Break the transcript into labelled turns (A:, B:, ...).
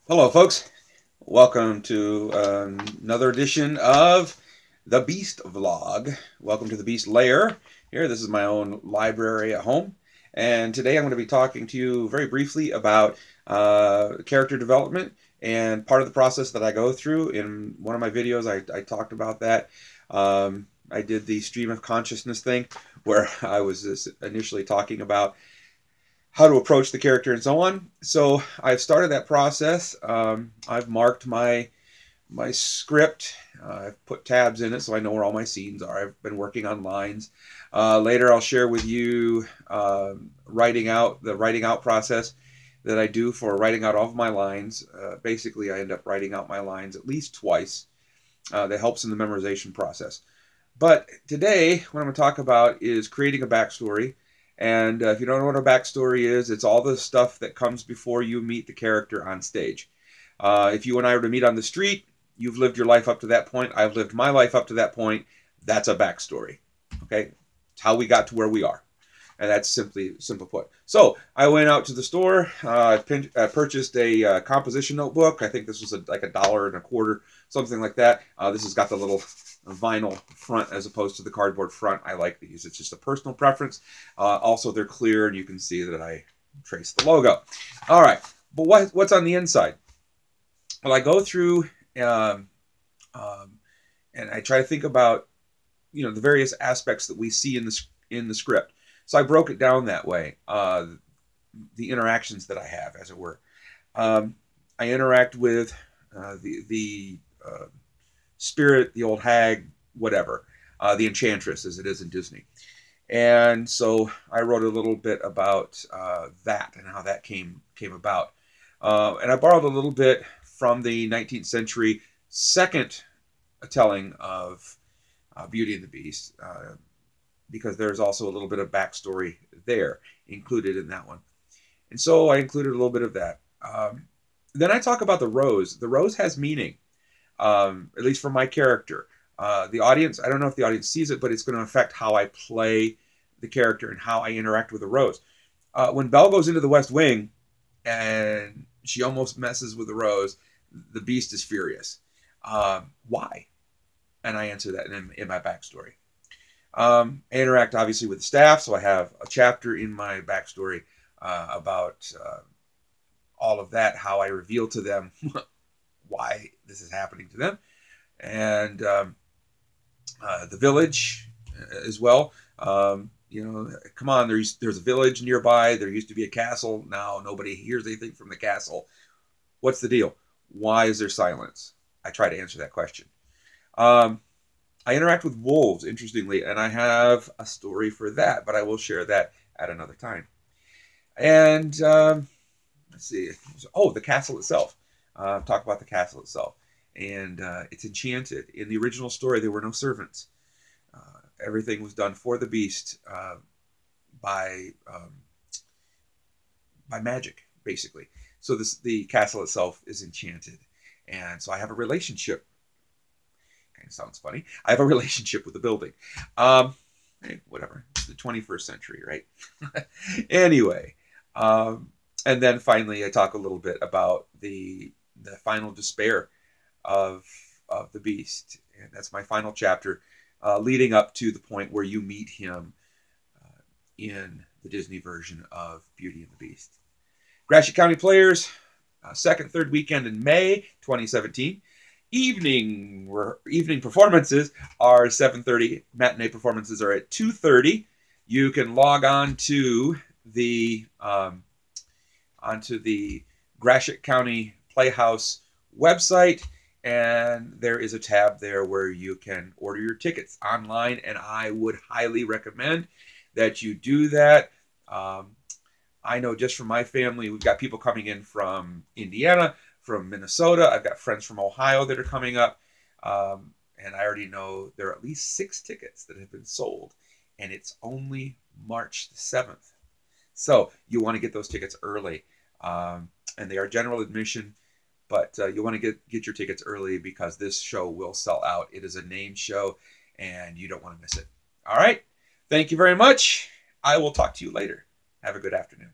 A: Hello, folks. Welcome to another edition of the Beast Vlog. Welcome to the Beast Lair. Here, this is my own library at home. And today I'm going to be talking to you very briefly about character development and part of the process that I go through. In one of my videos, I talked about that. I did the stream of consciousness thing where I was initially talking about how to approach the character and so on. So I've started that process. I've marked my script. I've put tabs in it so I know where all my scenes are. I've been working on lines. Later I'll share with you the writing out process that I do for writing out all of my lines. Basically, I end up writing out my lines at least twice. That helps in the memorization process. But today, what I'm going to talk about is creating a backstory. And if you don't know what a backstory is, it's all the stuff that comes before you meet the character on stage. If you and I were to meet on the street, you've lived your life up to that point. I've lived my life up to that point. That's a backstory. Okay? It's how we got to where we are. And that's simple put. So I went out to the store. I purchased a composition notebook. I think this was like $1.25, something like that. This has got the little vinyl front as opposed to the cardboard front. I like these. It's just a personal preference. Also, they're clear, and you can see that I traced the logo. All right, but what's on the inside? Well, I go through and I try to think about the various aspects that we see in the script. So I broke it down that way. The interactions that I have, as it were. I interact with the spirit, the old hag, whatever, the enchantress, as it is in Disney. And so I wrote a little bit about that and how that came about. And I borrowed a little bit from the 19th century second telling of Beauty and the Beast, because there's also a little bit of backstory there included in that one. And so I included a little bit of that. Then I talk about the rose. The rose has meaning. At least for my character. The audience, I don't know if the audience sees it, but it's going to affect how I play the character and how I interact with the rose. When Belle goes into the West Wing and she almost messes with the rose, the Beast is furious. Why? And I answer that in my backstory. I interact obviously with the staff, so I have a chapter in my backstory about all of that, how I reveal to them why this is happening to them, and the village as well. Come on, there's a village nearby. There used to be a castle. Now nobody hears anything from the castle. What's the deal? Why is there silence? I try to answer that question. I interact with wolves, interestingly, and I have a story for that, but I will share that at another time. And let's see. Oh, the castle itself. Talk about the castle itself. And it's enchanted. In the original story, there were no servants. Everything was done for the Beast by magic, basically. So the castle itself is enchanted. And so I have a relationship. Kind of sounds funny. I have a relationship with the building. Hey, whatever. It's the 21st century, right? Anyway. And then finally, I talk a little bit about the final despair of the Beast, and that's my final chapter, leading up to the point where you meet him in the Disney version of Beauty and the Beast. Gratiot County Players, second, third weekend in May 2017. Evening performances are 7:30. Matinee performances are at 2:30. You can log on to the Gratiot County Playhouse website, and there is a tab there where you can order your tickets online, and I would highly recommend that you do that. I know just from my family, we've got people coming in from Indiana, from Minnesota. I've got friends from Ohio that are coming up, and I already know there are at least 6 tickets that have been sold, and it's only March the 7th. So you want to get those tickets early, and they are general admission, but you want to get your tickets early because this show will sell out. It is a named show, and you don't want to miss it. All right. Thank you very much. I will talk to you later. Have a good afternoon.